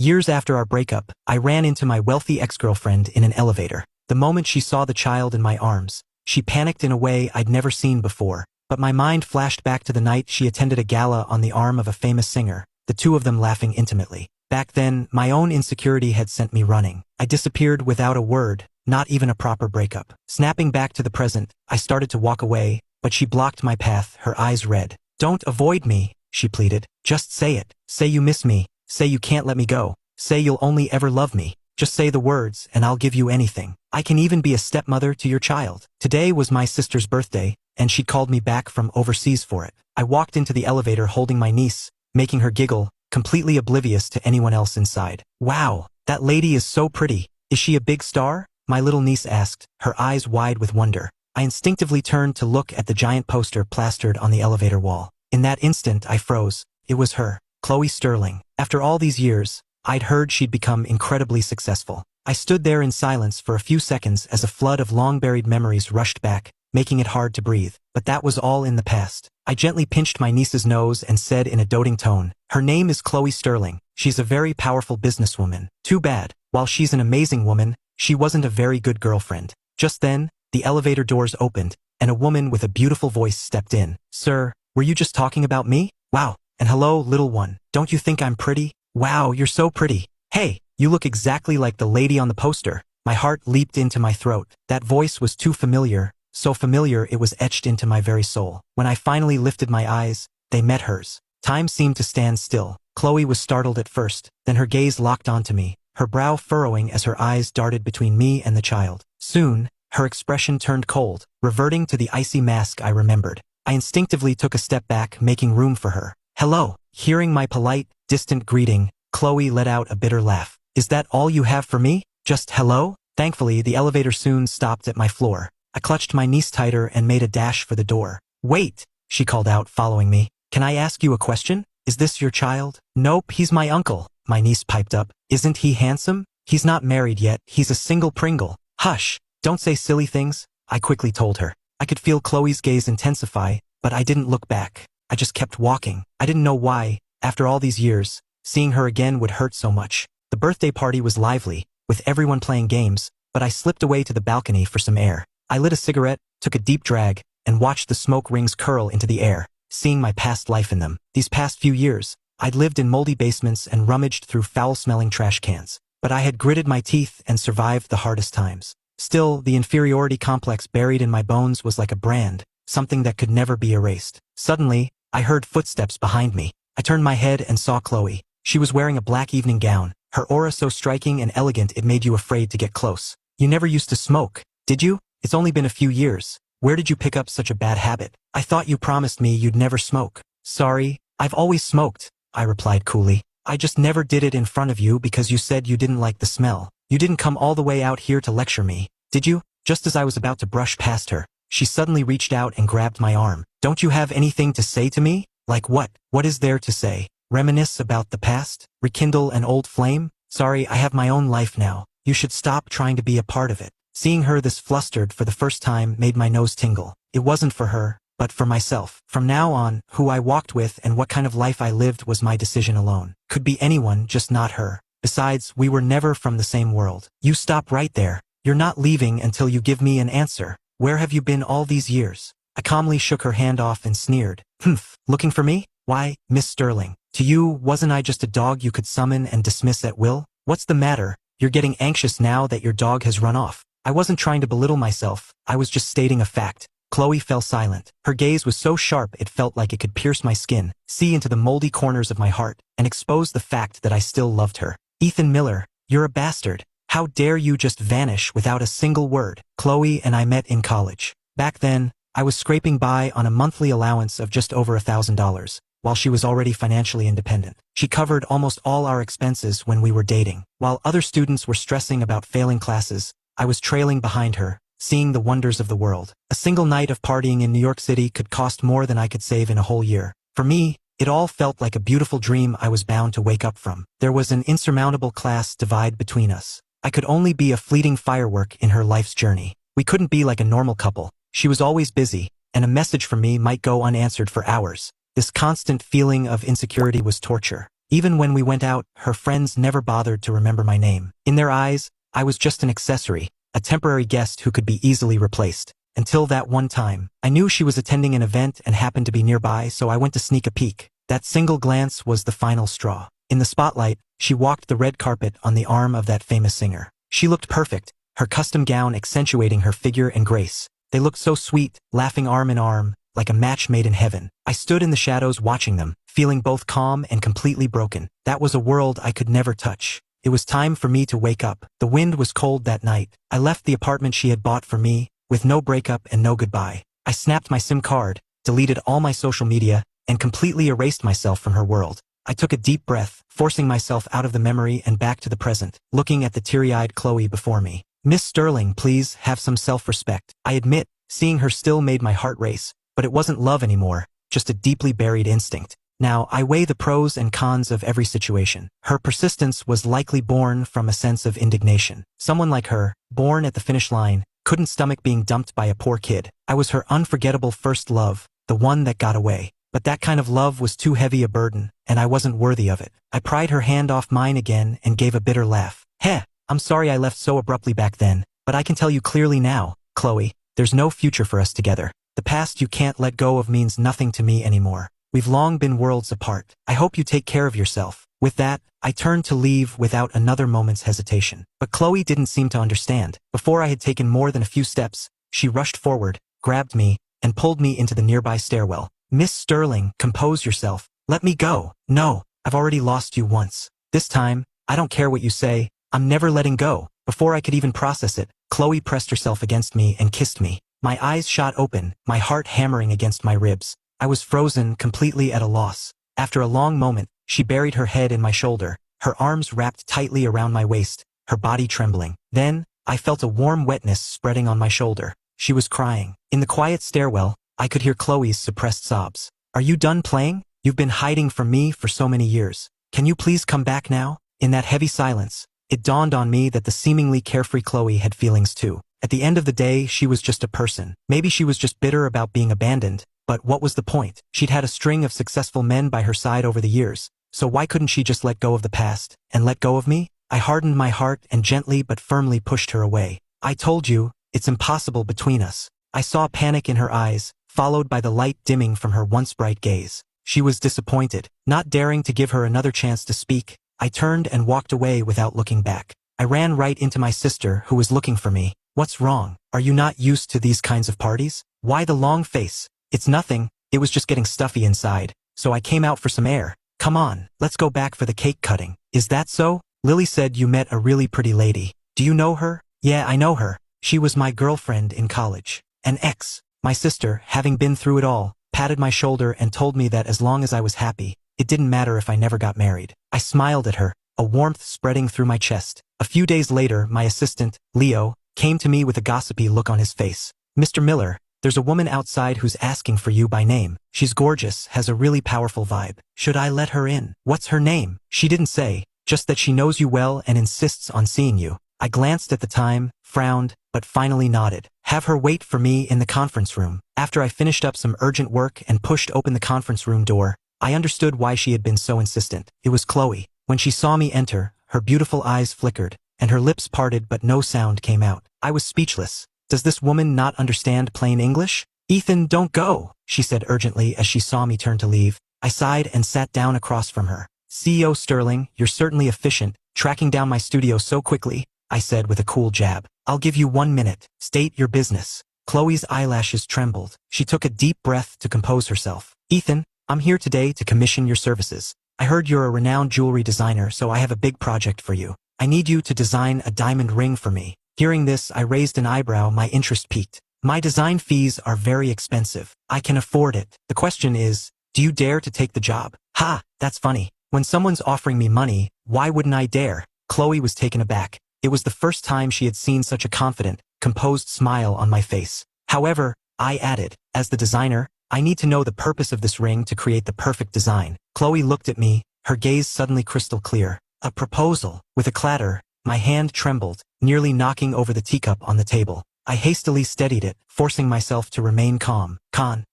Years after our breakup, I ran into my wealthy ex-girlfriend in an elevator. The moment she saw the child in my arms, she panicked in a way I'd never seen before. But my mind flashed back to the night she attended a gala on the arm of a famous singer, the two of them laughing intimately. Back then, my own insecurity had sent me running. I disappeared without a word, not even a proper breakup. Snapping back to the present, I started to walk away, but she blocked my path, her eyes red. "Don't avoid me," she pleaded. "Just say it. Say you miss me. Say you can't let me go. Say you'll only ever love me. Just say the words and I'll give you anything. I can even be a stepmother to your child." Today was my sister's birthday, and she'd called me back from overseas for it. I walked into the elevator holding my niece, making her giggle, completely oblivious to anyone else inside. "Wow, that lady is so pretty. Is she a big star?" my little niece asked, her eyes wide with wonder. I instinctively turned to look at the giant poster plastered on the elevator wall. In that instant, I froze. It was her, Chloe Sterling. After all these years, I'd heard she'd become incredibly successful. I stood there in silence for a few seconds as a flood of long-buried memories rushed back, making it hard to breathe. But that was all in the past. I gently pinched my niece's nose and said in a doting tone, "Her name is Chloe Sterling. She's a very powerful businesswoman. Too bad, while she's an amazing woman, she wasn't a very good girlfriend." Just then, the elevator doors opened, and a woman with a beautiful voice stepped in. "Sir, were you just talking about me? Wow, and hello, little one. Don't you think I'm pretty? Wow, you're so pretty. Hey, you look exactly like the lady on the poster." My heart leaped into my throat. That voice was too familiar, so familiar it was etched into my very soul. When I finally lifted my eyes, they met hers. Time seemed to stand still. Chloe was startled at first, then her gaze locked onto me, her brow furrowing as her eyes darted between me and the child. Soon, her expression turned cold, reverting to the icy mask I remembered. I instinctively took a step back, making room for her. "Hello." Hearing my polite, distant greeting, Chloe let out a bitter laugh. "Is that all you have for me? Just hello?" Thankfully, the elevator soon stopped at my floor. I clutched my niece tighter and made a dash for the door. "Wait," she called out, following me. "Can I ask you a question? Is this your child?" "Nope, he's my uncle," my niece piped up. "Isn't he handsome? He's not married yet, he's a single Pringle." "Hush, don't say silly things," I quickly told her. I could feel Chloe's gaze intensify, but I didn't look back. I just kept walking. I didn't know why, after all these years, seeing her again would hurt so much. The birthday party was lively, with everyone playing games, but I slipped away to the balcony for some air. I lit a cigarette, took a deep drag, and watched the smoke rings curl into the air, seeing my past life in them. These past few years, I'd lived in moldy basements and rummaged through foul-smelling trash cans. But I had gritted my teeth and survived the hardest times. Still, the inferiority complex buried in my bones was like a brand, something that could never be erased. Suddenly, I heard footsteps behind me. I turned my head and saw Chloe. She was wearing a black evening gown, her aura so striking and elegant it made you afraid to get close. "You never used to smoke, did you? It's only been a few years. Where did you pick up such a bad habit? I thought you promised me you'd never smoke." "Sorry, I've always smoked," I replied coolly. "I just never did it in front of you because you said you didn't like the smell. You didn't come all the way out here to lecture me, did you?" Just as I was about to brush past her, she suddenly reached out and grabbed my arm. "Don't you have anything to say to me?" "Like what? What is there to say? Reminisce about the past? Rekindle an old flame?" "Sorry, I have my own life now. You should stop trying to be a part of it." Seeing her this flustered for the first time made my nose tingle. It wasn't for her, but for myself. From now on, who I walked with and what kind of life I lived was my decision alone. Could be anyone, just not her. Besides, we were never from the same world. "You stop right there. You're not leaving until you give me an answer. Where have you been all these years?" I calmly shook her hand off and sneered. "Humph, looking for me? Why, Miss Sterling, to you, wasn't I just a dog you could summon and dismiss at will? What's the matter? You're getting anxious now that your dog has run off." I wasn't trying to belittle myself, I was just stating a fact. Chloe fell silent. Her gaze was so sharp it felt like it could pierce my skin, see into the moldy corners of my heart, and expose the fact that I still loved her. "Ethan Miller, you're a bastard. How dare you just vanish without a single word?" Chloe and I met in college. Back then, I was scraping by on a monthly allowance of just over $1,000, while she was already financially independent. She covered almost all our expenses when we were dating. While other students were stressing about failing classes, I was trailing behind her, seeing the wonders of the world. A single night of partying in New York City could cost more than I could save in a whole year. For me, it all felt like a beautiful dream I was bound to wake up from. There was an insurmountable class divide between us. I could only be a fleeting firework in her life's journey. We couldn't be like a normal couple. She was always busy, and a message from me might go unanswered for hours. This constant feeling of insecurity was torture. Even when we went out, her friends never bothered to remember my name. In their eyes, I was just an accessory, a temporary guest who could be easily replaced. Until that one time, I knew she was attending an event and happened to be nearby, so I went to sneak a peek. That single glance was the final straw. In the spotlight, she walked the red carpet on the arm of that famous singer. She looked perfect, her custom gown accentuating her figure and grace. They looked so sweet, laughing arm in arm, like a match made in heaven. I stood in the shadows watching them, feeling both calm and completely broken. That was a world I could never touch. It was time for me to wake up. The wind was cold that night. I left the apartment she had bought for me, with no breakup and no goodbye. I snapped my SIM card, deleted all my social media, and completely erased myself from her world. I took a deep breath, forcing myself out of the memory and back to the present, looking at the teary-eyed Chloe before me. Miss Sterling, please have some self-respect. I admit, seeing her still made my heart race, but it wasn't love anymore, just a deeply buried instinct. Now, I weigh the pros and cons of every situation. Her persistence was likely born from a sense of indignation. Someone like her, born at the finish line, couldn't stomach being dumped by a poor kid. I was her unforgettable first love, the one that got away. But that kind of love was too heavy a burden, and I wasn't worthy of it. I pried her hand off mine again and gave a bitter laugh. Heh, I'm sorry I left so abruptly back then, but I can tell you clearly now, Chloe, there's no future for us together. The past you can't let go of means nothing to me anymore. We've long been worlds apart. I hope you take care of yourself. With that, I turned to leave without another moment's hesitation. But Chloe didn't seem to understand. Before I had taken more than a few steps, she rushed forward, grabbed me, and pulled me into the nearby stairwell. Miss Sterling, compose yourself. Let me go. No, I've already lost you once. This time, I don't care what you say, I'm never letting go. Before I could even process it, Chloe pressed herself against me and kissed me. My eyes shot open, my heart hammering against my ribs. I was frozen, completely at a loss. After a long moment, she buried her head in my shoulder, her arms wrapped tightly around my waist, her body trembling. Then, I felt a warm wetness spreading on my shoulder. She was crying. In the quiet stairwell, I could hear Chloe's suppressed sobs. Are you done playing? You've been hiding from me for so many years. Can you please come back now? In that heavy silence, it dawned on me that the seemingly carefree Chloe had feelings too. At the end of the day, she was just a person. Maybe she was just bitter about being abandoned, but what was the point? She'd had a string of successful men by her side over the years, so why couldn't she just let go of the past, and let go of me? I hardened my heart and gently but firmly pushed her away. I told you, it's impossible between us. I saw panic in her eyes, followed by the light dimming from her once bright gaze. She was disappointed. Not daring to give her another chance to speak, I turned and walked away without looking back. I ran right into my sister, who was looking for me. What's wrong? Are you not used to these kinds of parties? Why the long face? It's nothing, it was just getting stuffy inside, so I came out for some air. Come on, let's go back for the cake cutting. Is that so? Lily said you met a really pretty lady. Do you know her? Yeah, I know her. She was my girlfriend in college. An ex. My sister, having been through it all, patted my shoulder and told me that as long as I was happy, it didn't matter if I never got married. I smiled at her, a warmth spreading through my chest. A few days later, my assistant, Leo, came to me with a gossipy look on his face. Mr. Miller, there's a woman outside who's asking for you by name. She's gorgeous, has a really powerful vibe. Should I let her in? What's her name? She didn't say, just that she knows you well and insists on seeing you. I glanced at the time, frowned, but finally nodded. Have her wait for me in the conference room. After I finished up some urgent work and pushed open the conference room door, I understood why she had been so insistent. It was Chloe. When she saw me enter, her beautiful eyes flickered, and her lips parted but no sound came out. I was speechless. Does this woman not understand plain English? Ethan, don't go, she said urgently as she saw me turn to leave. I sighed and sat down across from her. CEO Sterling, you're certainly efficient, tracking down my studio so quickly, I said with a cool jab. I'll give you 1 minute. State your business. Chloe's eyelashes trembled. She took a deep breath to compose herself. Ethan, I'm here today to commission your services. I heard you're a renowned jewelry designer, so I have a big project for you. I need you to design a diamond ring for me. Hearing this, I raised an eyebrow, my interest piqued. My design fees are very expensive. I can afford it. The question is, do you dare to take the job? Ha, that's funny. When someone's offering me money, why wouldn't I dare? Chloe was taken aback. It was the first time she had seen such a confident, composed smile on my face. However, I added, as the designer, I need to know the purpose of this ring to create the perfect design. Chloe looked at me, her gaze suddenly crystal clear. A proposal. With a clatter, my hand trembled, nearly knocking over the teacup on the table. I hastily steadied it, forcing myself to remain calm.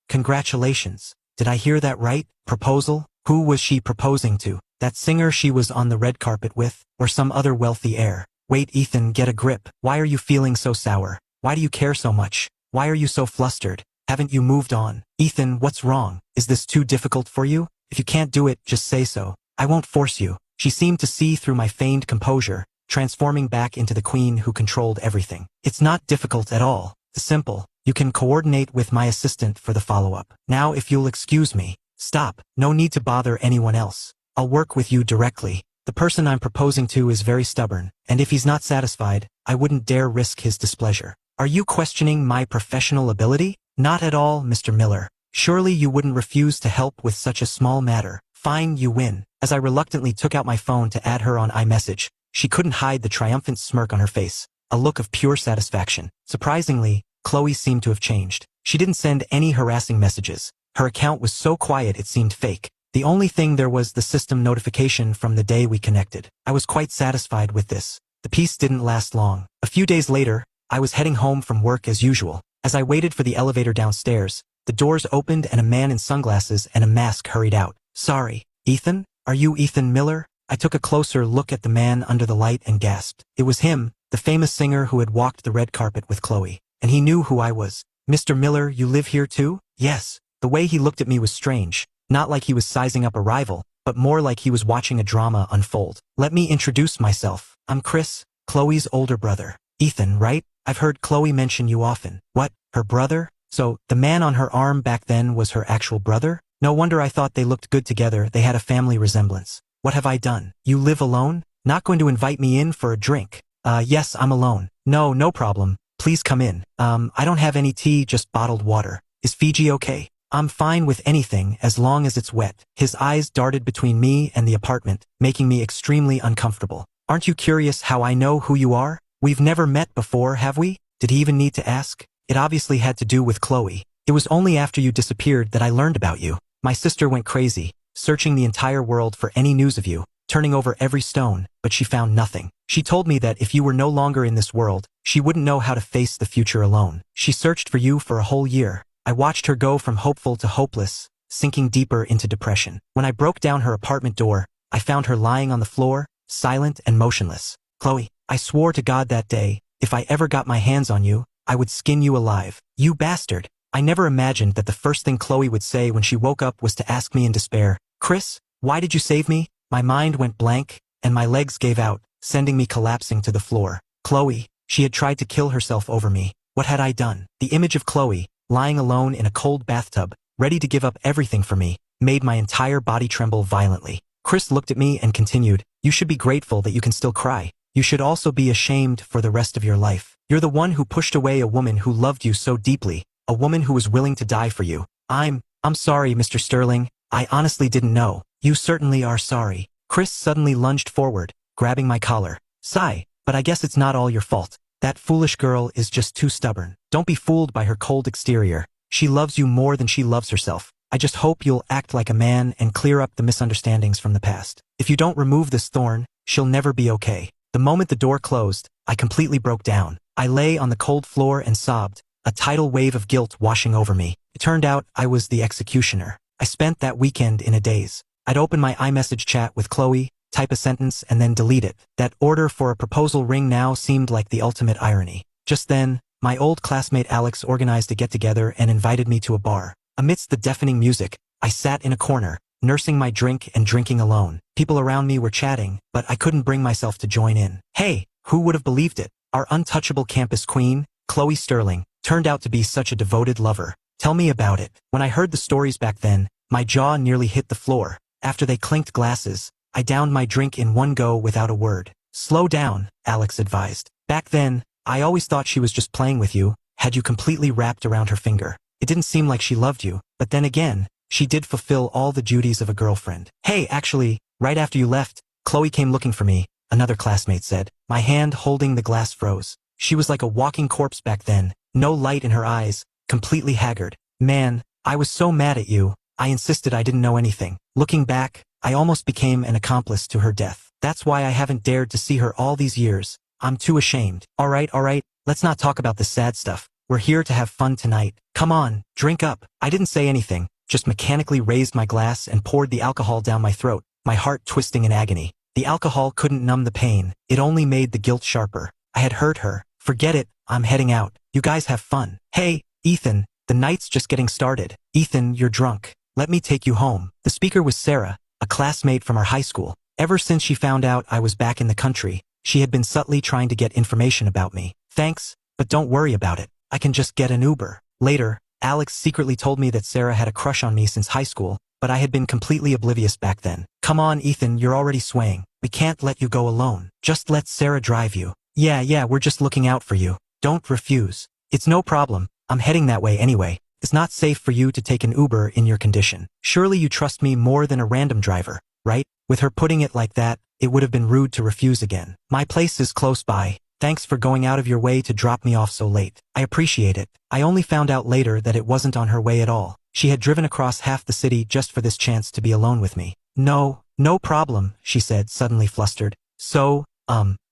Congratulations. Did I hear that right? Proposal? Who was she proposing to? That singer she was on the red carpet with, or some other wealthy heir? Wait, Ethan, get a grip. Why are you feeling so sour? Why do you care so much? Why are you so flustered? Haven't you moved on? Ethan, what's wrong? Is this too difficult for you? If you can't do it, just say so. I won't force you. She seemed to see through my feigned composure, transforming back into the queen who controlled everything. It's not difficult at all. It's simple. You can coordinate with my assistant for the follow-up. Now if you'll excuse me. Stop. No need to bother anyone else. I'll work with you directly. The person I'm proposing to is very stubborn, and if he's not satisfied, I wouldn't dare risk his displeasure. Are you questioning my professional ability? Not at all, Mr. Miller. Surely you wouldn't refuse to help with such a small matter. Fine, you win. As I reluctantly took out my phone to add her on iMessage, she couldn't hide the triumphant smirk on her face, a look of pure satisfaction. Surprisingly, Chloe seemed to have changed. She didn't send any harassing messages. Her account was so quiet it seemed fake. The only thing there was the system notification from the day we connected. I was quite satisfied with this. The peace didn't last long. A few days later, I was heading home from work as usual. As I waited for the elevator downstairs, the doors opened and a man in sunglasses and a mask hurried out. Sorry, Ethan? Are you Ethan Miller? I took a closer look at the man under the light and gasped. It was him, the famous singer who had walked the red carpet with Chloe. And he knew who I was. Mr. Miller, you live here too? Yes. The way he looked at me was strange. Not like he was sizing up a rival, but more like he was watching a drama unfold. Let me introduce myself. I'm Chris, Chloe's older brother. Ethan, right? I've heard Chloe mention you often. What? Her brother? So, the man on her arm back then was her actual brother? No wonder I thought they looked good together. They had a family resemblance. What have I done? You live alone? Not going to invite me in for a drink? Yes, I'm alone. No problem. Please come in. I don't have any tea, just bottled water. Is Fiji okay? I'm fine with anything as long as it's wet. His eyes darted between me and the apartment, making me extremely uncomfortable. Aren't you curious how I know who you are? We've never met before, have we? Did he even need to ask? It obviously had to do with Chloe. It was only after you disappeared that I learned about you. My sister went crazy, searching the entire world for any news of you, turning over every stone, but she found nothing. She told me that if you were no longer in this world, she wouldn't know how to face the future alone. She searched for you for a whole year. I watched her go from hopeful to hopeless, sinking deeper into depression. When I broke down her apartment door, I found her lying on the floor, silent and motionless. Chloe, I swore to God that day, if I ever got my hands on you, I would skin you alive. You bastard. I never imagined that the first thing Chloe would say when she woke up was to ask me in despair, Chris, why did you save me? My mind went blank, and my legs gave out, sending me collapsing to the floor. Chloe, she had tried to kill herself over me. What had I done? The image of Chloe, lying alone in a cold bathtub, ready to give up everything for me, made my entire body tremble violently. Chris looked at me and continued, you should be grateful that you can still cry. You should also be ashamed for the rest of your life. You're the one who pushed away a woman who loved you so deeply, a woman who was willing to die for you. I'm sorry, Mr. Sterling. I honestly didn't know. You certainly are sorry. Chris suddenly lunged forward, grabbing my collar. Sigh, but I guess it's not all your fault. That foolish girl is just too stubborn. Don't be fooled by her cold exterior. She loves you more than she loves herself. I just hope you'll act like a man and clear up the misunderstandings from the past. If you don't remove this thorn, she'll never be okay. The moment the door closed, I completely broke down. I lay on the cold floor and sobbed, a tidal wave of guilt washing over me. It turned out I was the executioner. I spent that weekend in a daze. I'd open my iMessage chat with Chloe, type a sentence and then delete it. That order for a proposal ring now seemed like the ultimate irony. Just then, my old classmate Alex organized a get-together and invited me to a bar. Amidst the deafening music, I sat in a corner, nursing my drink and drinking alone. People around me were chatting, but I couldn't bring myself to join in. Hey, who would have believed it? Our untouchable campus queen, Chloe Sterling, turned out to be such a devoted lover. Tell me about it. When I heard the stories back then, my jaw nearly hit the floor. After they clinked glasses, I downed my drink in one go without a word. Slow down, Alex advised. Back then, I always thought she was just playing with you, had you completely wrapped around her finger. It didn't seem like she loved you, but then again, she did fulfill all the duties of a girlfriend. Hey, actually, right after you left, Chloe came looking for me, another classmate said. My hand holding the glass froze. She was like a walking corpse back then, no light in her eyes, completely haggard. Man, I was so mad at you, I insisted I didn't know anything. Looking back, I almost became an accomplice to her death. That's why I haven't dared to see her all these years. I'm too ashamed. All right, let's not talk about the sad stuff. We're here to have fun tonight. Come on, drink up. I didn't say anything, just mechanically raised my glass and poured the alcohol down my throat, my heart twisting in agony. The alcohol couldn't numb the pain, it only made the guilt sharper. I had hurt her. Forget it, I'm heading out. You guys have fun. Hey, Ethan, the night's just getting started. Ethan, you're drunk. Let me take you home. The speaker was Sarah, a classmate from our high school. Ever since she found out I was back in the country, she had been subtly trying to get information about me. Thanks, but don't worry about it. I can just get an Uber. Later, Alex secretly told me that Sarah had a crush on me since high school, but I had been completely oblivious back then. Come on, Ethan, you're already swaying. We can't let you go alone. Just let Sarah drive you. Yeah, we're just looking out for you. Don't refuse. It's no problem. I'm heading that way anyway. It's not safe for you to take an Uber in your condition. Surely you trust me more than a random driver, right? With her putting it like that, it would have been rude to refuse again. My place is close by. Thanks for going out of your way to drop me off so late. I appreciate it. I only found out later that it wasn't on her way at all. She had driven across half the city just for this chance to be alone with me. No problem, she said, suddenly flustered. So,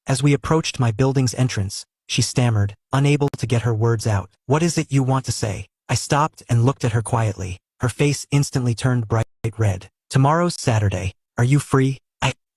as we approached my building's entrance, she stammered, unable to get her words out. What is it you want to say? I stopped and looked at her quietly. Her face instantly turned bright red. Tomorrow's Saturday. Are you free?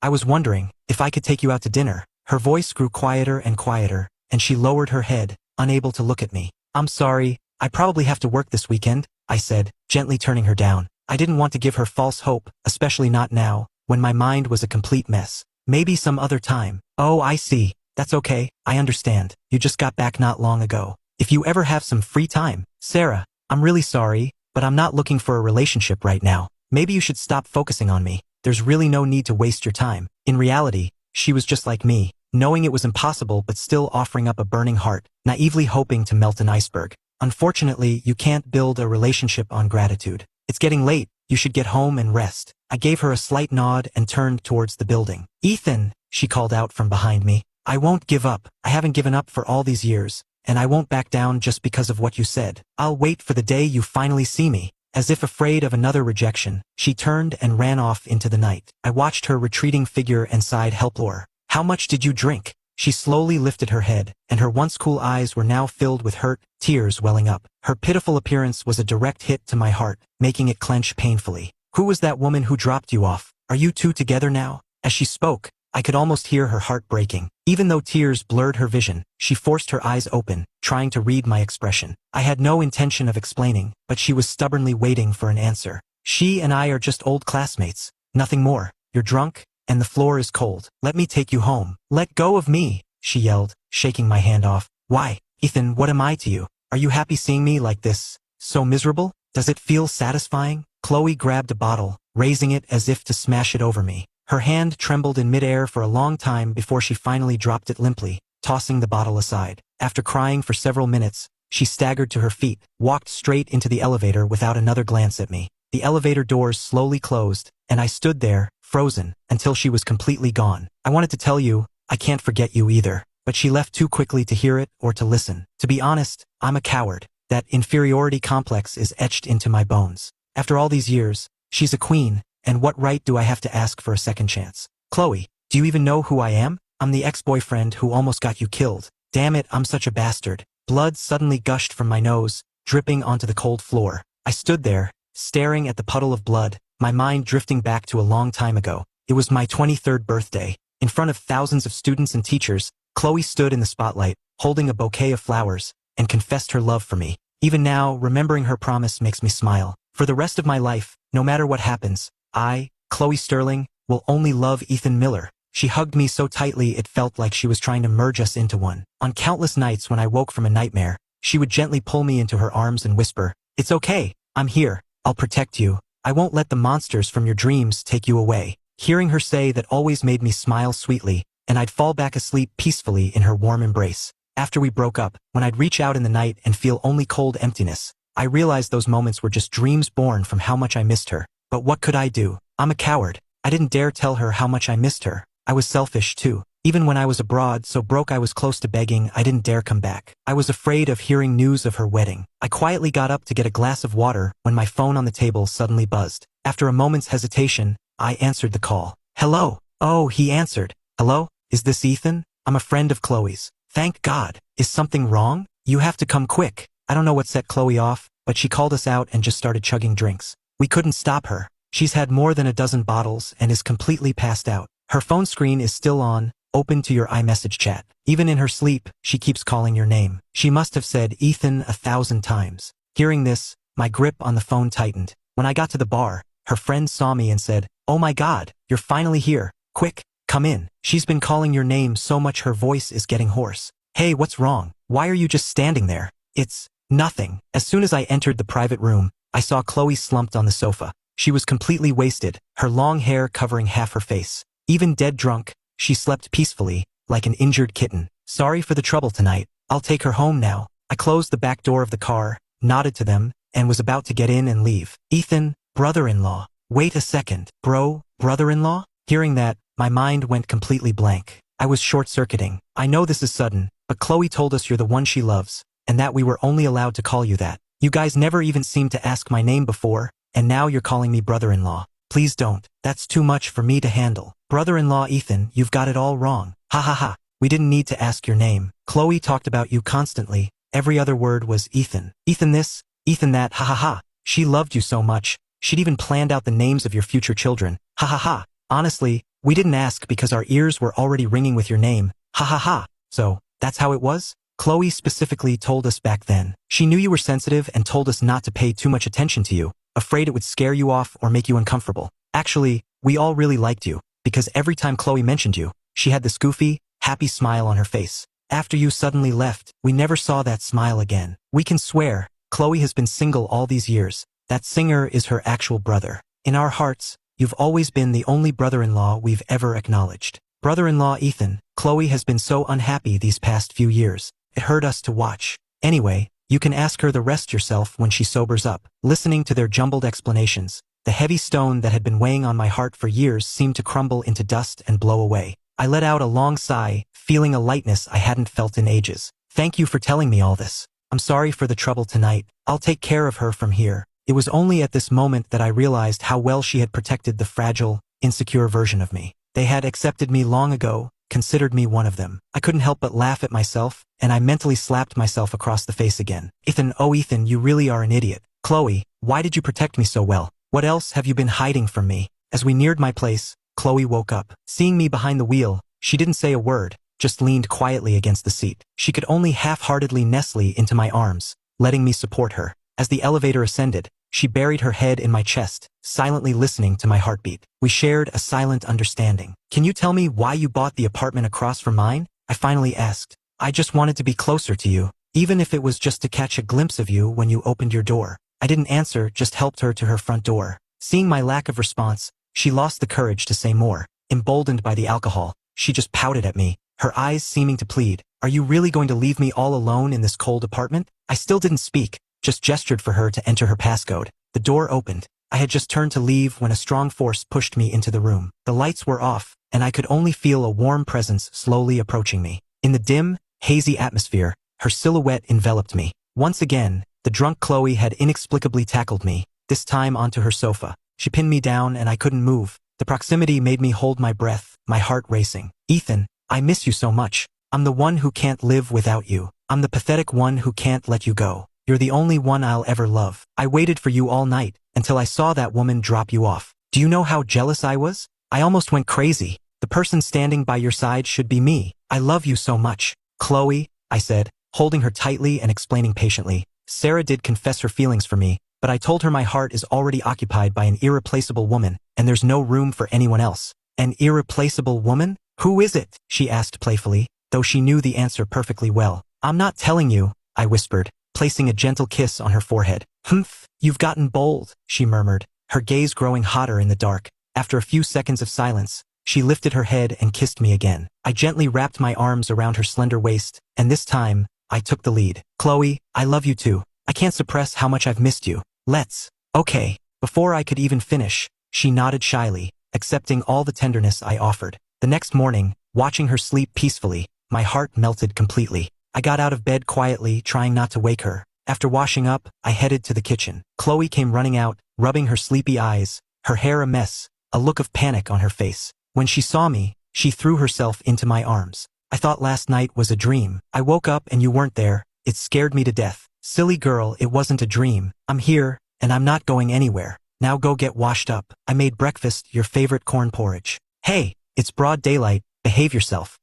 I was wondering if I could take you out to dinner. Her voice grew quieter and quieter, and she lowered her head, unable to look at me. I'm sorry, I probably have to work this weekend, I said, gently turning her down. I didn't want to give her false hope, especially not now, when my mind was a complete mess. Maybe some other time. Oh, I see. That's okay, I understand. You just got back not long ago. If you ever have some free time, Sarah, I'm really sorry, but I'm not looking for a relationship right now. Maybe you should stop focusing on me. There's really no need to waste your time. In reality, she was just like me, knowing it was impossible but still offering up a burning heart, naively hoping to melt an iceberg. Unfortunately, you can't build a relationship on gratitude. It's getting late, you should get home and rest. I gave her a slight nod and turned towards the building. Ethan, she called out from behind me. I won't give up. I haven't given up for all these years, and I won't back down just because of what you said. I'll wait for the day you finally see me. As if afraid of another rejection, she turned and ran off into the night. I watched her retreating figure and sighed helplessly. How much did you drink? She slowly lifted her head, and her once cool eyes were now filled with hurt, tears welling up. Her pitiful appearance was a direct hit to my heart, making it clench painfully. Who was that woman who dropped you off? Are you two together now? As she spoke, I could almost hear her heart breaking. Even though tears blurred her vision, she forced her eyes open, trying to read my expression. I had no intention of explaining, but she was stubbornly waiting for an answer. She and I are just old classmates. Nothing more. You're drunk, and the floor is cold. Let me take you home. Let go of me, she yelled, shaking my hand off. Why, Ethan, what am I to you? Are you happy seeing me like this? So miserable? Does it feel satisfying? Chloe grabbed a bottle, raising it as if to smash it over me. Her hand trembled in midair for a long time before she finally dropped it limply, tossing the bottle aside. After crying for several minutes, she staggered to her feet, walked straight into the elevator without another glance at me. The elevator doors slowly closed, and I stood there, frozen, until she was completely gone. I wanted to tell you, I can't forget you either, but she left too quickly to hear it or to listen. To be honest, I'm a coward. That inferiority complex is etched into my bones. After all these years, she's a queen, and what right do I have to ask for a second chance? Chloe, do you even know who I am? I'm the ex-boyfriend who almost got you killed. Damn it, I'm such a bastard. Blood suddenly gushed from my nose, dripping onto the cold floor. I stood there, staring at the puddle of blood, my mind drifting back to a long time ago. It was my 23rd birthday. In front of thousands of students and teachers, Chloe stood in the spotlight, holding a bouquet of flowers, and confessed her love for me. Even now, remembering her promise makes me smile. For the rest of my life, no matter what happens, I, Chloe Sterling, will only love Ethan Miller. She hugged me so tightly it felt like she was trying to merge us into one. On countless nights when I woke from a nightmare, she would gently pull me into her arms and whisper, "It's okay, I'm here, I'll protect you. I won't let the monsters from your dreams take you away." Hearing her say that always made me smile sweetly, and I'd fall back asleep peacefully in her warm embrace. After we broke up, when I'd reach out in the night and feel only cold emptiness, I realized those moments were just dreams born from how much I missed her. But what could I do? I'm a coward. I didn't dare tell her how much I missed her. I was selfish too. Even when I was abroad, so broke I was close to begging, I didn't dare come back. I was afraid of hearing news of her wedding. I quietly got up to get a glass of water when my phone on the table suddenly buzzed. After a moment's hesitation, I answered the call. Hello? Oh, he answered. Hello? Is this Ethan? I'm a friend of Chloe's. Thank God. Is something wrong? You have to come quick. I don't know what set Chloe off, but she called us out and just started chugging drinks. We couldn't stop her. She's had more than a dozen bottles and is completely passed out. Her phone screen is still on, open to your iMessage chat. Even in her sleep, she keeps calling your name. She must have said Ethan 1,000 times. Hearing this, my grip on the phone tightened. When I got to the bar, her friend saw me and said, "Oh my God, you're finally here. Quick, come in." She's been calling your name so much her voice is getting hoarse. "Hey, what's wrong? Why are you just standing there?" "It's nothing." As soon as I entered the private room, I saw Chloe slumped on the sofa. She was completely wasted, her long hair covering half her face. Even dead drunk, she slept peacefully, like an injured kitten. "Sorry for the trouble tonight. I'll take her home now." I closed the back door of the car, nodded to them, and was about to get in and leave. "Ethan, brother-in-law." "Wait a second, bro, brother-in-law?" Hearing that, my mind went completely blank. I was short-circuiting. "I know this is sudden, but Chloe told us you're the one she loves, and that we were only allowed to call you that. You guys never even seemed to ask my name before, and now you're calling me brother-in-law. Please don't. That's too much for me to handle." "Brother-in-law Ethan, you've got it all wrong. Ha ha ha. We didn't need to ask your name. Chloe talked about you constantly. Every other word was Ethan. Ethan this, Ethan that, ha ha ha. She loved you so much. She'd even planned out the names of your future children. Ha ha ha. Honestly, we didn't ask because our ears were already ringing with your name. Ha ha ha. So, that's how it was?" Chloe specifically told us back then. She knew you were sensitive and told us not to pay too much attention to you, afraid it would scare you off or make you uncomfortable. Actually, we all really liked you, because every time Chloe mentioned you, she had this goofy, happy smile on her face. After you suddenly left, we never saw that smile again. We can swear, Chloe has been single all these years. That singer is her actual brother. In our hearts, you've always been the only brother-in-law we've ever acknowledged. Brother-in-law Ethan, Chloe has been so unhappy these past few years. It hurt us to watch. Anyway, you can ask her the rest yourself when she sobers up. Listening to their jumbled explanations, the heavy stone that had been weighing on my heart for years seemed to crumble into dust and blow away. I let out a long sigh, feeling a lightness I hadn't felt in ages. "Thank you for telling me all this. I'm sorry for the trouble tonight. I'll take care of her from here." It was only at this moment that I realized how well she had protected the fragile, insecure version of me. They had accepted me long ago, considered me one of them. I couldn't help but laugh at myself, and I mentally slapped myself across the face again. "Ethan, oh Ethan, you really are an idiot. Chloe, why did you protect me so well? What else have you been hiding from me?" As we neared my place, Chloe woke up. Seeing me behind the wheel, she didn't say a word, just leaned quietly against the seat. She could only half-heartedly nestle into my arms, letting me support her. As the elevator ascended, she buried her head in my chest, silently listening to my heartbeat. We shared a silent understanding. "Can you tell me why you bought the apartment across from mine?" I finally asked. "I just wanted to be closer to you, even if it was just to catch a glimpse of you when you opened your door." I didn't answer, just helped her to her front door. Seeing my lack of response, she lost the courage to say more. Emboldened by the alcohol, she just pouted at me, her eyes seeming to plead. "Are you really going to leave me all alone in this cold apartment?" I still didn't speak, just gestured for her to enter her passcode. The door opened. I had just turned to leave when a strong force pushed me into the room. The lights were off, and I could only feel a warm presence slowly approaching me. In the dim, hazy atmosphere, her silhouette enveloped me. Once again, the drunk Chloe had inexplicably tackled me, this time onto her sofa. She pinned me down and I couldn't move. The proximity made me hold my breath, my heart racing. "Ethan, I miss you so much. I'm the one who can't live without you. I'm the pathetic one who can't let you go. You're the only one I'll ever love. I waited for you all night, until I saw that woman drop you off. Do you know how jealous I was? I almost went crazy. The person standing by your side should be me. I love you so much." "Chloe," I said, holding her tightly and explaining patiently. "Sarah did confess her feelings for me, but I told her my heart is already occupied by an irreplaceable woman, and there's no room for anyone else." "An irreplaceable woman? Who is it?" she asked playfully, though she knew the answer perfectly well. "I'm not telling you," I whispered, placing a gentle kiss on her forehead. "Humph, you've gotten bold," she murmured, her gaze growing hotter in the dark. After a few seconds of silence, she lifted her head and kissed me again. I gently wrapped my arms around her slender waist, and this time, I took the lead. "Chloe, I love you too. I can't suppress how much I've missed you. Let's." "Okay." Before I could even finish, she nodded shyly, accepting all the tenderness I offered. The next morning, watching her sleep peacefully, my heart melted completely. I got out of bed quietly, trying not to wake her. After washing up, I headed to the kitchen. Chloe came running out, rubbing her sleepy eyes, her hair a mess, a look of panic on her face. When she saw me, she threw herself into my arms. "I thought last night was a dream. I woke up and you weren't there. It scared me to death." "Silly girl, it wasn't a dream. I'm here, and I'm not going anywhere." Now go get washed up. I made breakfast, your favorite corn porridge. Hey, it's broad daylight, behave yourself.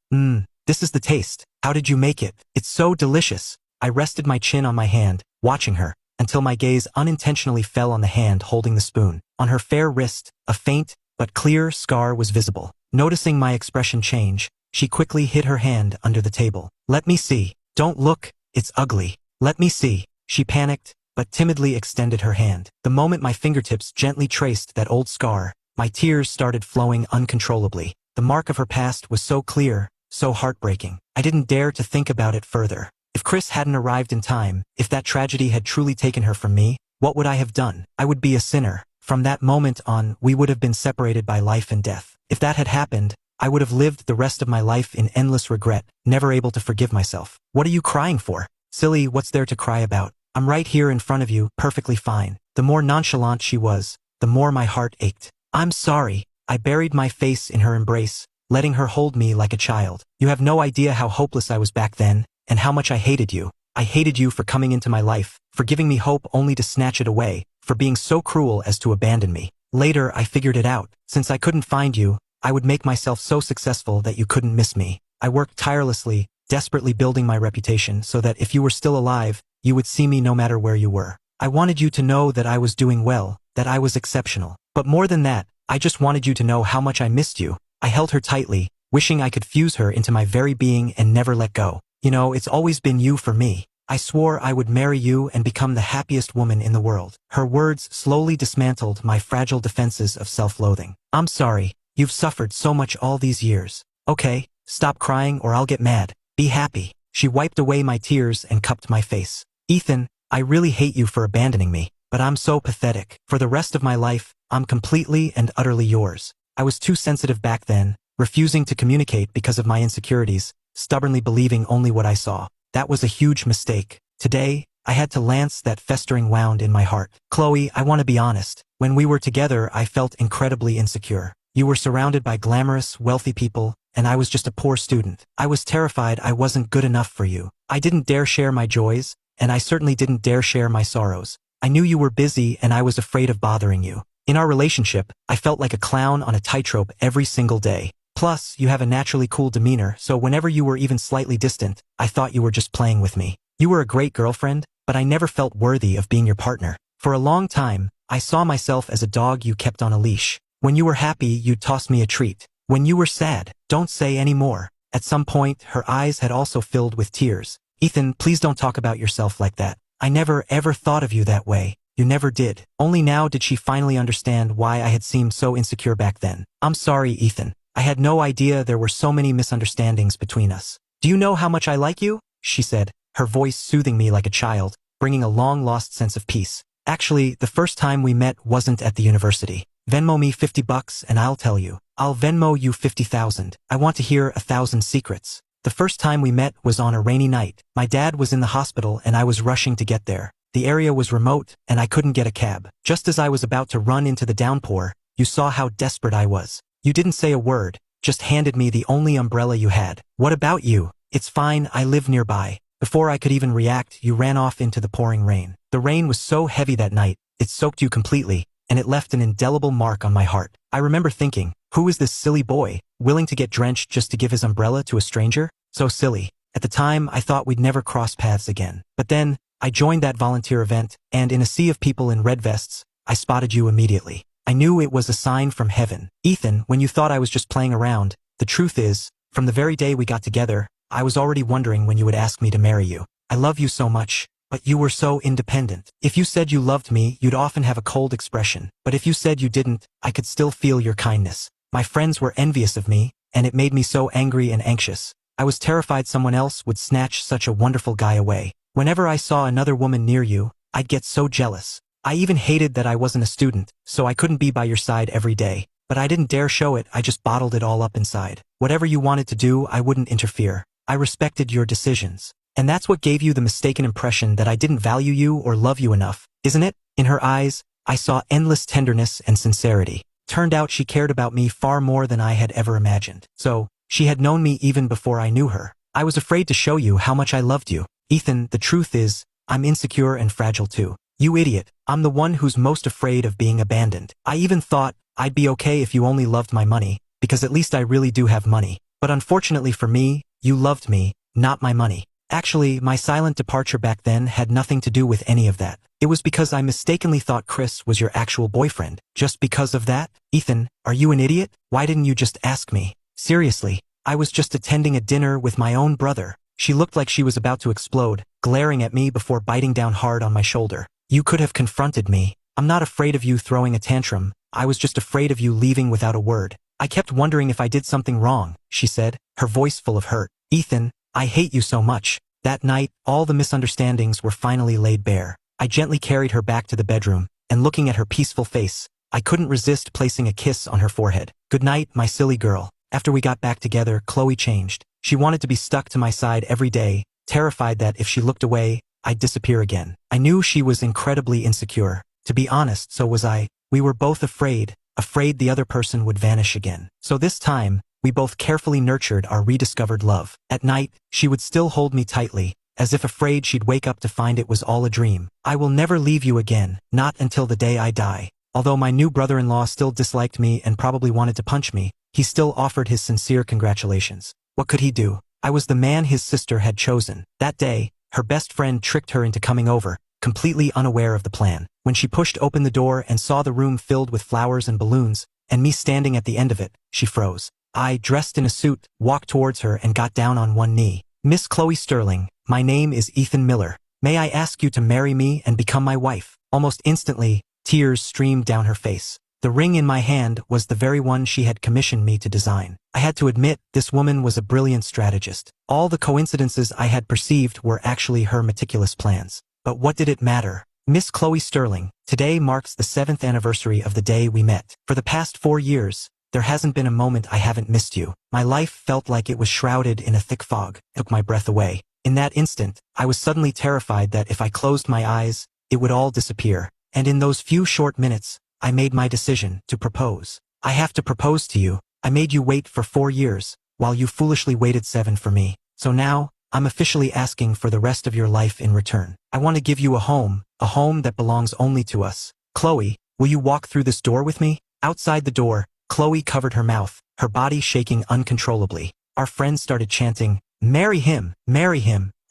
This is the taste. How did you make it? It's so delicious. I rested my chin on my hand, watching her, until my gaze unintentionally fell on the hand holding the spoon. On her fair wrist, a faint, but clear scar was visible. Noticing my expression change, she quickly hid her hand under the table. Let me see. Don't look, it's ugly. Let me see. She panicked, but timidly extended her hand. The moment my fingertips gently traced that old scar, my tears started flowing uncontrollably. The mark of her past was so clear, so heartbreaking. I didn't dare to think about it further. If Chris hadn't arrived in time, if that tragedy had truly taken her from me, what would I have done? I would be a sinner. From that moment on, we would have been separated by life and death. If that had happened, I would have lived the rest of my life in endless regret, never able to forgive myself. What are you crying for? Silly, what's there to cry about? I'm right here in front of you, perfectly fine. The more nonchalant she was, the more my heart ached. I'm sorry. I buried my face in her embrace, letting her hold me like a child. You have no idea how hopeless I was back then, and how much I hated you. I hated you for coming into my life, for giving me hope only to snatch it away, for being so cruel as to abandon me. Later, I figured it out. Since I couldn't find you, I would make myself so successful that you couldn't miss me. I worked tirelessly, desperately building my reputation so that if you were still alive, you would see me no matter where you were. I wanted you to know that I was doing well, that I was exceptional. But more than that, I just wanted you to know how much I missed you. I held her tightly, wishing I could fuse her into my very being and never let go. You know, it's always been you for me. I swore I would marry you and become the happiest woman in the world. Her words slowly dismantled my fragile defenses of self-loathing. I'm sorry, you've suffered so much all these years. Okay, stop crying or I'll get mad. Be happy. She wiped away my tears and cupped my face. Ethan, I really hate you for abandoning me, but I'm so pathetic. For the rest of my life, I'm completely and utterly yours. I was too sensitive back then, refusing to communicate because of my insecurities, stubbornly believing only what I saw. That was a huge mistake. Today, I had to lance that festering wound in my heart. Chloe, I want to be honest. When we were together, I felt incredibly insecure. You were surrounded by glamorous, wealthy people, and I was just a poor student. I was terrified I wasn't good enough for you. I didn't dare share my joys, and I certainly didn't dare share my sorrows. I knew you were busy and I was afraid of bothering you. In our relationship, I felt like a clown on a tightrope every single day. Plus, you have a naturally cool demeanor, so whenever you were even slightly distant, I thought you were just playing with me. You were a great girlfriend, but I never felt worthy of being your partner. For a long time, I saw myself as a dog you kept on a leash. When you were happy, you'd toss me a treat. When you were sad, don't say any more. At some point, her eyes had also filled with tears. Ethan, please don't talk about yourself like that. I never ever thought of you that way. You never did. Only now did she finally understand why I had seemed so insecure back then. I'm sorry, Ethan. I had no idea there were so many misunderstandings between us. Do you know how much I like you? She said, her voice soothing me like a child, bringing a long-lost sense of peace. Actually, the first time we met wasn't at the university. Venmo me $50 and I'll tell you. I'll Venmo you 50,000. I want to hear 1,000 secrets. The first time we met was on a rainy night. My dad was in the hospital and I was rushing to get there. The area was remote and I couldn't get a cab. Just as I was about to run into the downpour, you saw how desperate I was. You didn't say a word, just handed me the only umbrella you had. What about you? It's fine, I live nearby. Before I could even react, you ran off into the pouring rain. The rain was so heavy that night, it soaked you completely, and it left an indelible mark on my heart. I remember thinking, who is this silly boy, willing to get drenched just to give his umbrella to a stranger? So silly. At the time, I thought we'd never cross paths again. But then, I joined that volunteer event, and in a sea of people in red vests, I spotted you immediately. I knew it was a sign from heaven. Ethan, when you thought I was just playing around, the truth is, from the very day we got together, I was already wondering when you would ask me to marry you. I love you so much, but you were so independent. If you said you loved me, you'd often have a cold expression. But if you said you didn't, I could still feel your kindness. My friends were envious of me, and it made me so angry and anxious. I was terrified someone else would snatch such a wonderful guy away. Whenever I saw another woman near you, I'd get so jealous. I even hated that I wasn't a student, so I couldn't be by your side every day. But I didn't dare show it, I just bottled it all up inside. Whatever you wanted to do, I wouldn't interfere. I respected your decisions. And that's what gave you the mistaken impression that I didn't value you or love you enough, isn't it? In her eyes, I saw endless tenderness and sincerity. Turned out she cared about me far more than I had ever imagined. So, she had known me even before I knew her. I was afraid to show you how much I loved you. Ethan, the truth is, I'm insecure and fragile too. You idiot. I'm the one who's most afraid of being abandoned. I even thought I'd be okay if you only loved my money, because at least I really do have money. But unfortunately for me, you loved me, not my money. Actually, my silent departure back then had nothing to do with any of that. It was because I mistakenly thought Chris was your actual boyfriend. Just because of that? Ethan, are you an idiot? Why didn't you just ask me? Seriously, I was just attending a dinner with my own brother. She looked like she was about to explode, glaring at me before biting down hard on my shoulder. You could have confronted me. I'm not afraid of you throwing a tantrum. I was just afraid of you leaving without a word. I kept wondering if I did something wrong, she said, her voice full of hurt. Ethan, I hate you so much. That night, all the misunderstandings were finally laid bare. I gently carried her back to the bedroom, and looking at her peaceful face, I couldn't resist placing a kiss on her forehead. Good night, my silly girl. After we got back together, Chloe changed. She wanted to be stuck to my side every day, terrified that if she looked away, I'd disappear again. I knew she was incredibly insecure. To be honest, so was I. We were both afraid the other person would vanish again. So this time, we both carefully nurtured our rediscovered love. At night, she would still hold me tightly, as if afraid she'd wake up to find it was all a dream. I will never leave you again, not until the day I die. Although my new brother-in-law still disliked me and probably wanted to punch me, he still offered his sincere congratulations. What could he do? I was the man his sister had chosen. That day, her best friend tricked her into coming over, completely unaware of the plan. When she pushed open the door and saw the room filled with flowers and balloons, and me standing at the end of it, she froze. I, dressed in a suit, walked towards her and got down on one knee. Miss Chloe Sterling, my name is Ethan Miller. May I ask you to marry me and become my wife? Almost instantly, tears streamed down her face. The ring in my hand was the very one she had commissioned me to design. I had to admit, this woman was a brilliant strategist. All the coincidences I had perceived were actually her meticulous plans. But what did it matter? Miss Chloe Sterling, today marks the 7th anniversary of the day we met. For the past 4 years, there hasn't been a moment I haven't missed you. My life felt like it was shrouded in a thick fog. It took my breath away. In that instant, I was suddenly terrified that if I closed my eyes, it would all disappear. And in those few short minutes, I made my decision to propose. I have to propose to you. I made you wait for 4 years, while you foolishly waited 7 for me. So now, I'm officially asking for the rest of your life in return. I want to give you a home that belongs only to us. Chloe, will you walk through this door with me? Outside the door, Chloe covered her mouth, her body shaking uncontrollably. Our friends started chanting, "Marry him,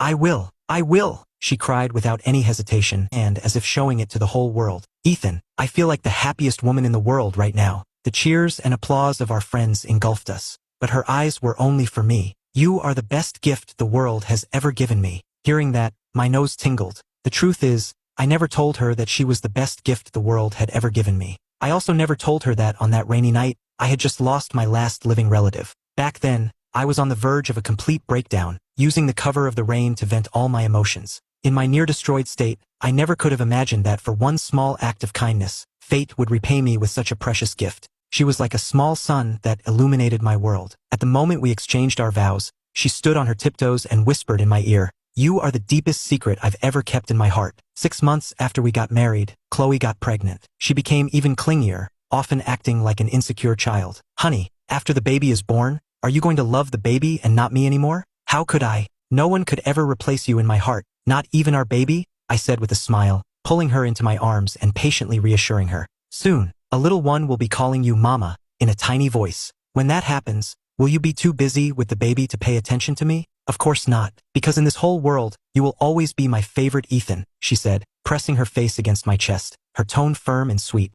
I will," she cried without any hesitation and as if showing it to the whole world. Ethan, I feel like the happiest woman in the world right now. The cheers and applause of our friends engulfed us, but her eyes were only for me. You are the best gift the world has ever given me. Hearing that, my nose tingled. The truth is, I never told her that she was the best gift the world had ever given me. I also never told her that on that rainy night, I had just lost my last living relative. Back then, I was on the verge of a complete breakdown, using the cover of the rain to vent all my emotions. In my near-destroyed state, I never could have imagined that for one small act of kindness, fate would repay me with such a precious gift. She was like a small sun that illuminated my world. At the moment we exchanged our vows, she stood on her tiptoes and whispered in my ear, "You are the deepest secret I've ever kept in my heart." 6 months after we got married, Chloe got pregnant. She became even clingier, often acting like an insecure child. "Honey, after the baby is born, are you going to love the baby and not me anymore?" "How could I? No one could ever replace you in my heart, not even our baby," I said with a smile, pulling her into my arms and patiently reassuring her. "Soon, a little one will be calling you Mama," in a tiny voice. "When that happens, will you be too busy with the baby to pay attention to me?" "Of course not, because in this whole world, you will always be my favorite Ethan," she said, pressing her face against my chest, her tone firm and sweet.